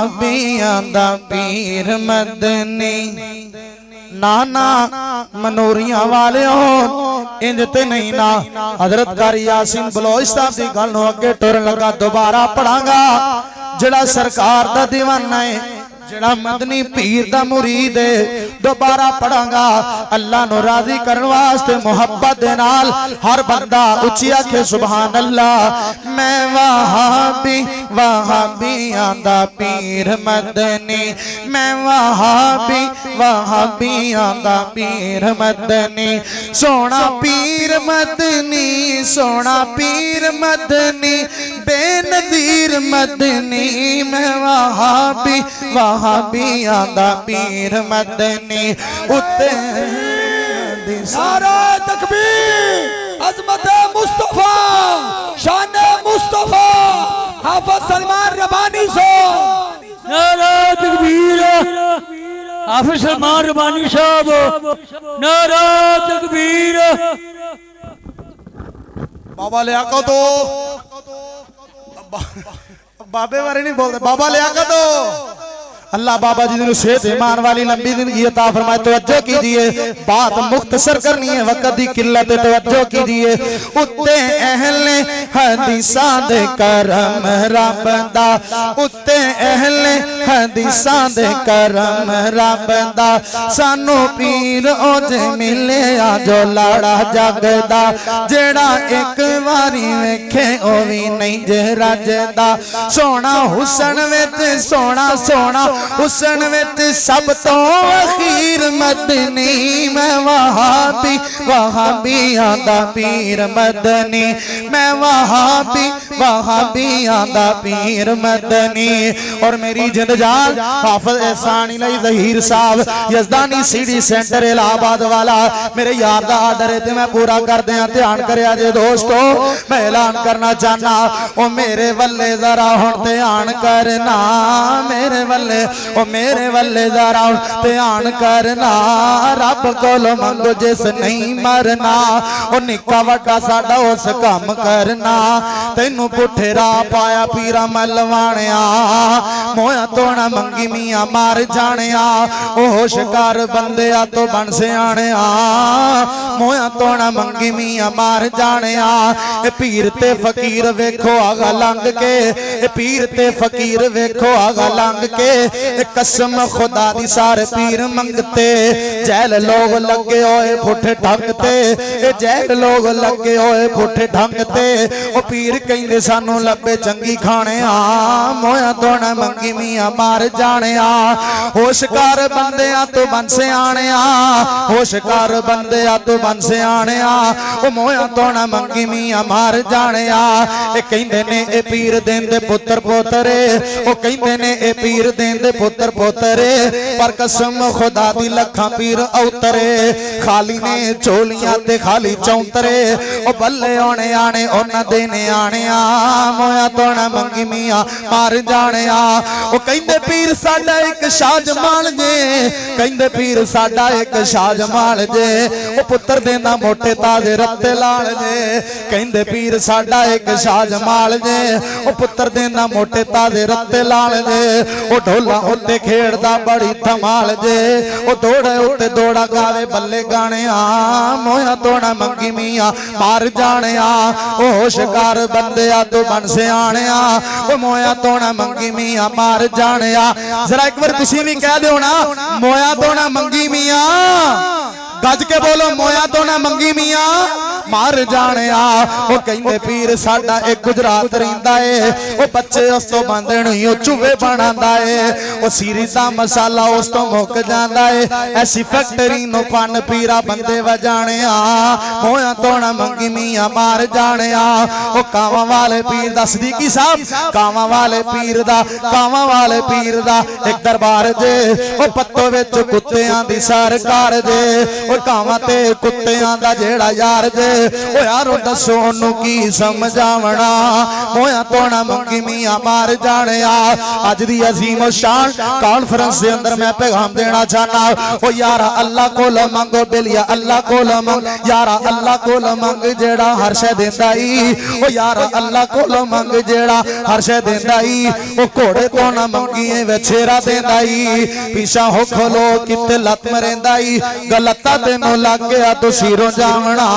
वहाबियां दा पीर मदनी नाना मनोरियां वाले इंज ते नहीं ना। हजरत कारी यासीन बलोच साहब की गल नूं अगे टुरन लगा दोबारा पढ़ांगा। जिहड़ा सरकार दा दीवाना है, जिहड़ा मदनी पीर दा मुरीद है, दोबारा पढ़ांगा। अल्लाह नूं राजी करन वास्ते मुहब्बत दे नाल हर बंदा उच्ची आखे सुभान अल्लाह। मैं वहाबी वहाबियां दा पीर मदनी, मैं वहाबी वहाबियां दा पीर मदनी। सोना पीर मदनी, सोना पीर मदनी, बेनज़ीर मदनी। मैं वहाबी वहाबियां दा पीर मदनी। उत्ते नारा तकबीर, अज़मत मुस्तफा, शान मुस्तफा, हाफिज सलमान रबानी सो। नारा तकबीर, हाफिज सलमान रबानी साहब। नारा तकबीर। बाबा लियाकत दो, बाबे बारे नहीं बोलते, बाबा लियाकत दो। अल्लाह बाबा जी ने सेहत ईमान वाली लंबी जिंदगी अता फरमाए। तवज्जो कीजिए, बात मुख्तसर करनी है, वक्त की किल्लत है, तवज्जो कीजिए। उत्ते अहले हदीसां दे करम रब दा, उत्ते अहले हदीसां दे करम रब दा। सानू पीर ओज मिले जो लाड़ा जगदा, जेड़ा एक बारी वेखे ओ भी नहीं जे रजदा। सोना हुसन विच सोना सोना हुसन विच सब तो अखीर मदनी। मैं वहाबी वहाबियां दा पीर मदनी, मैं वहाबी वहाबियां दा पीर मदनी। और मेरी जिंद जान हाफिज एहसान इलाही ज़हीर साहब यज़दानी सीडी सेंटर इलाहाबाद वाला मेरे यार दा आर्डर है ते मैं पूरा कर दिया। ध्यान करिया जे दोस्तों, मैं ऐलान करना चाहना ओ मेरे वल्ले जरा हुण ध्यान करना, मेरे वल्ले ओ मेरे वल्ले जरा ध्यान करना। रब कोल मंगो जिस नहीं मरना, ओ निक्का वड्डा साडा उस काम करना। तैनू पुठे राह पाया पीरा मलवाणिया, मोया तोना मंगी मियां मार जानिया। ओ होश कर बंदिया तो बन सियाणिया, मोया तोना मंगी मियां मार जानिया। ए पीर ते फकीर वेखो आगा लंघ के, ए पीर ते फकीर वेखो आगा लंघ के। कसम खुदा दी सारे पीर मंगते, जैल लोग लगे होए पुठे ढंगते, जैल लोग लगे होए पुठे ढंगते। ओ पीर कहंदे सानू लब्बे चंगी खाने आ, मोया तोना मंगी मियां मार जाने आ। होश कर बंदियां तो बन सियाणे आ, होश कर बंदियां तो बन सियाणे आ। ओ मोया तोना मंगी मियां मार जाने आ। ए कहंदे ने ए पीर देंदे पुत्र पोतरे, ओ कहंदे ने ए पीर देंदे पुत्र पोतरे। पर कसम खुदा दी लखा पीर औतरे, खाली ने चोलियां ते खाली चौंतरे। ओ बल्ले आने आने उन्हां दे ने आने आ, मोया तोना मंगी मियां मार जाने आ। ओ कहंदे पीर साडा एक शाह जमाल जे, कहंदे पीर साडा एक शाह जमाल जे। ओ पुत्र देंदा मोटे ताजे रत्ते लाल जे, कहंदे पीर साडा एक शाह जमाल जे। ओ पुत्र देंदा मोटे ताजे रत्ते लाल जे। ओ ढोला उत्ते खेड़दा बड़ी धमाल जे, ओ दौड़े उत्ते दौड़ा गावे बल्ले गाने आ, मोया तोना मंगी मियां मार जाने आ। ओ होश कर बंदिया तो बन सियाणे आ, ओ मोया तोना मंगी मियां मार जाने आ। जरा एक बार तुसी भी कह दो ना, मोया तोना मंगी मियां, गज के बोलो, मोया तोना मंगी मियां मार जाने आ। ओ कहंदे पीर साडा एक गुजरात रहिंदा है, ओ बच्चे उस तो बंदे नूं ही चूहे बनांदा है। ओ सीरी दा मसाला उस तो मुक जांदा है, ऐसी फैक्टरी नूं पन पीरा बंदे वजाने आ। मोया तोना मंगी मियां मार जाने आ। ओ कावां वाले पीर दा सदीकी साहब, कावां वाले पीर दा, कावां वाले पीर दा एक दरबार जे। ओ पत्तो विच कुत्तियां दी सरकार जे, ओ कावां ते कुत्तियां दा जेड़ा यार जे। ओ यारो दसो ओनू की समझावना मोया तोना मंगी मियां मार जाने अज दी अजीम शान कॉन्फ्रेंस के अंदर मैं पैगाम देना चाहना ओ यारा अल्लाह कोल मंगो बिलिया अल्लाह कोल मंग यारा अल्लाह कोल मंग जेड़ा हर शै देंदा ई ओ यारा अल्लाह कोल मंग जेड़ा हर शै देंदा ई ओ घोड़े तो ना मंगीए वछेरा देंदा ई पीछा हो खलो किते लत मरेंदा ई गलता तेनू लग गया तू सिरों जावना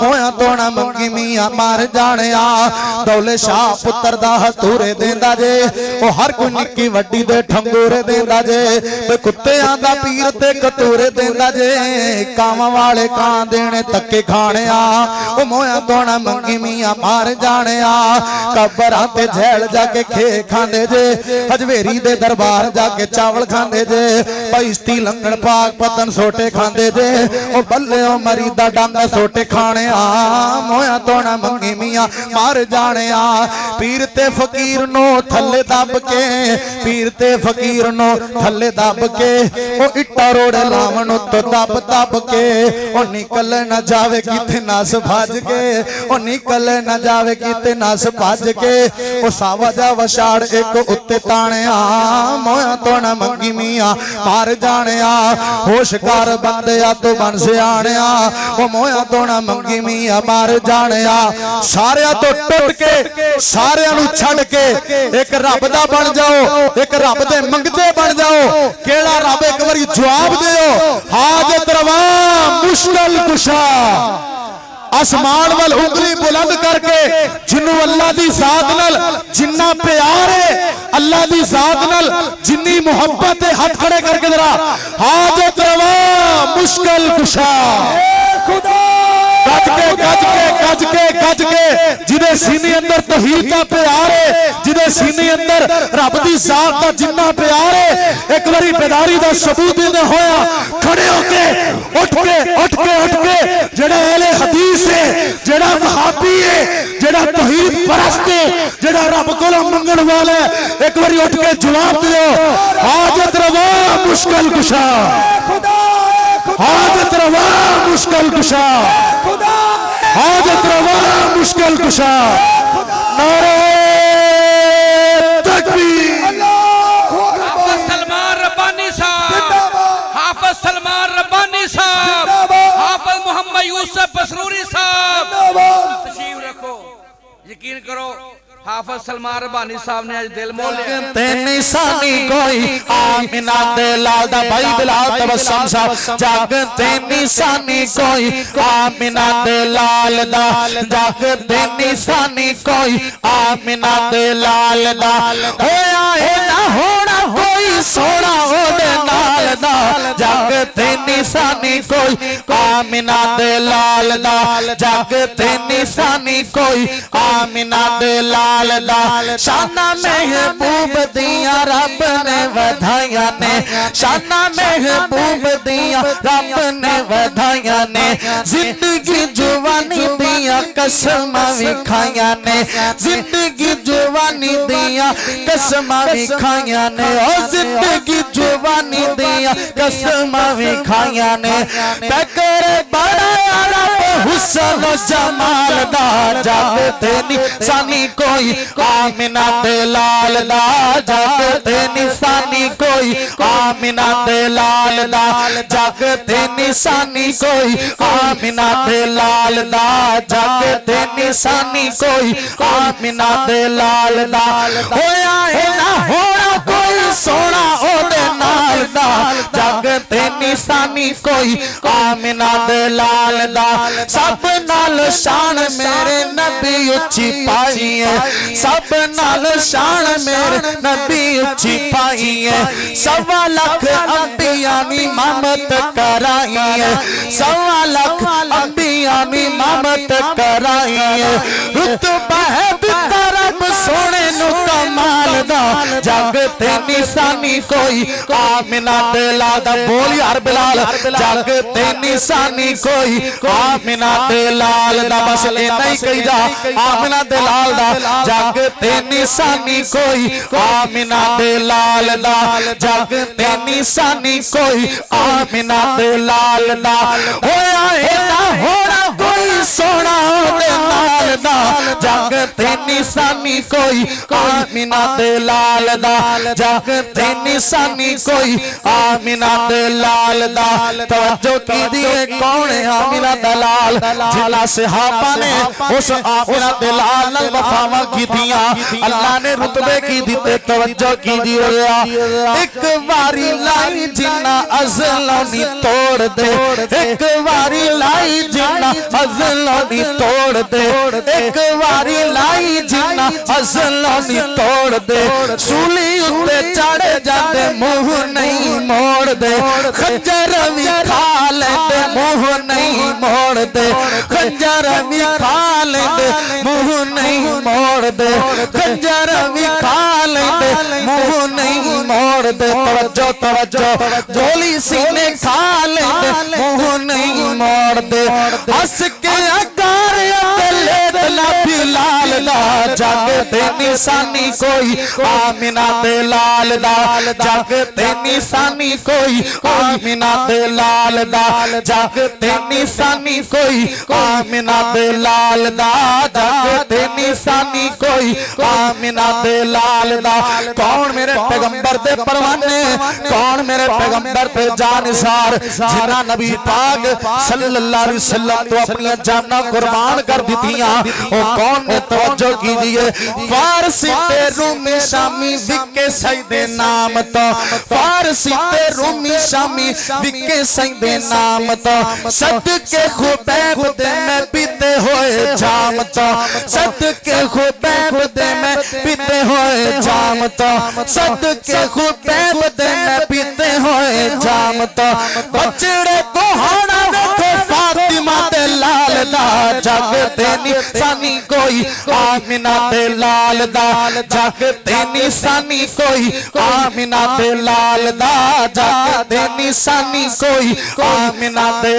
मोया तो ना मंगी मियां मार जाने दौले शाह पुत्र दा हतूरे देंदा जे ओ हर कोई निक्की वड्डी दे ठंगूरे देंदा जे ते कुत्तेआं दा पीर ते कतूरे देंदा जे कावां वाले कां देने तक्के खाने ओ मोया तो ना मंगी मियां मार जाने कबरां ते झैल जाके खे खांदे जे हजवेरी दे दरबार जाके चावल खांदे जे पैस्ती लंगड़ पाक पतन सोटे खांदे जे ओ बल्ले ओ मरीदा डांगा सोटे खाने मोया तो ना मंगी मियां मार जाने पीर ते फकीर नो थल्ले दब के पीर ते फकीर नो थल्ले दब के ओ इट्टा रोड़े लावन तो दब दब के ओ निकल न जावे किथे नस भज के ओ निकल न जावे किते नस भज के ओ सावा जा वछाड़ एक उत्ते ताने मोया तो ना मंगी मियां मार जाने होशकार बंदे तो बन सियाने ओ मोया तो ना मंगी मियां मार जाने सारिया तो टुट के सारिया नू छड़ के एक रब दा बन जाओ एक रब दे मंगते बन जाओ केड़ा रब एक बारी जवाब दियो हाजत रवा मुश्किल कुशा आसमान वाल उंगली बुलंद करके जिन्नू अल्लाह दी जात नाल जिन्ना प्यार है अल्लाह दी जात नाल जिन्नी मोहब्बत है हाथ खड़े करके जरा हाजत रवा मुश्किल कुशा खुदा गज के गज के गज के गज के जिदे सीने अंदर तौहीद दा प्यार है जिदे सीने अंदर रब दी जात दा जिन्ना प्यार है एक बारी बेदारी दा सबूत देना होया खड़े होके उठ के जेड़ा अहले हदीस है जेड़ा वहाबी है जेड़ा तौहीद परस्त है जेड़ा रब कोल मंगण वाला है एक बारी उठ के जवाब दियो हाजत रवा मुश्किल कुशा खुदा हाजत रवा मुश्किल कुशा खुदा हाजत रवा मुश्किल कुशा नारे तकबीर हाफिज सलमान रब्बानी साहब हाफिज सलमान रब्बानी साहब हाफिज मोहम्मद यूसुफ बसरूरी साहब तशरीफ रखो यकीन करो हाफिज सलमान रब्बानी साहब ने आज दिल मोल लिया ते निशानी कोई आमिना दे लाल दा भाई बिलाल तबस्सुम साहब जग ते निशानी कोई आमिना दे लाल दा जग ते निशानी कोई आमिना दे लाल दा होया है ना होना कोई सोना ओदे नाल दा जग ते निशानी कोई आमिना दे लाल दा जग ते निशानी कोई आमिना दे लाल शाना महबूब दिया रब ने वधाइया ने शाना महबूब दिया रब ने वधाइया ने जिंदगी जवानी दिया कसम विखाइया ने जिंदगी जवानी दिया कसम विखाइया ने ओ जिंदगी जवानी दिया कसम विखाइया ने तकर बड़ा रब हुस्न जमाल दा जग ते निशानी कोई आमिना दे लाल दा जग ते निशानी कोई आमिना दे लाल दा जग ते निशानी कोई आमिना दे लाल दा जग ते निशानी कोई आमिना दे लाल दा होया है ना होना कोई सोना ओदे नाल दा जग ते निशानी कोई आमिना दे लाल दा सब नाल शान मेरे नबी उच्ची पाई है सब नाल शान मेरे नबी उच्ची पाई है सवा लाख अंबिया नी ममत कराई है सवा लाख अंबिया नी ममत कराई है रुतबा है रब सोने नु कमाल दा जग ते निशानी कोई आमिना दे लाल दा बोल यार बिलाल जग ते निशानी कोई आमिना दे लाल दा बस इतना ही कही जा आमिना दे लाल दा जग ते निशानी कोई आमिना दे लाल दा जग ते निशानी कोई आमिना दे लाल दा होया है ना होना कोई सोना दे नाल दा जग ते निशानी कोई आमिना दे लाल दा जग ते निशानी कोई आमिना दे लाल दा तवज्जो की दिए कौन है आमिना दा लाल जिला सहाबा ने उस आमिना दे लाल नाल वफावां कीतियां अल्लाह ने रुतबे की दिते तवज्जो की दिए एक बारी लाई जिन्ना अज़लों तोड़ दे एक बारी लाई जिन्ना अज़लों तोड़ दे एक बारी लाई जिन्ना अज़लों तोड़ दे सूली उत्ते चढ़ जाते मुंह नहीं मोड़ दे खंजर भी खा लेते मुंह नहीं मोड़ दे खंजर भी खा लेते मुंह नहीं मोड़ दे खंजर भी खा लेते मुंह नहीं मोड़ दे तवज्जो तवज्जो गोली सीने खा लेते मुंह नहीं मोड़ दे हंस के अकार लेदला बिलाल दा जग ते निशानी कोई आमिना दे लाल दा जग ते निशानी कोई आमिना दे लाल दा जग ते निशानी कोई आमिना दे लाल दा जग ते निशानी कोई आमिना दे लाल दा कौन मेरे पैगंबर दे परवाने कौन मेरे पैगंबर पे जानिसार जिन्ना नबी पाक सल्लल्लाहु अलैहि वसल्लम तो अपनी जाना कुर्बान कर दितियां ओ कौन ने तवज्जो कीजिए फारसी ते रूमी शामी विके सईदे नाम तो फारसी ते रूमी शामी विके सईदे नाम तो सदके खुबैब दे में पीते होए जाम तो सदके खुबैब दे में पीते होए जाम तो सदके खुबैब दे में पीते होए जाम तो बचड़े को होना देखो फातिमा दे लाल दा जग ते निशानी कोई आमिना दे लाल दा जग ते निशानी कोई आमिना दे लाल दा जग ते निशानी कोई आमिना दे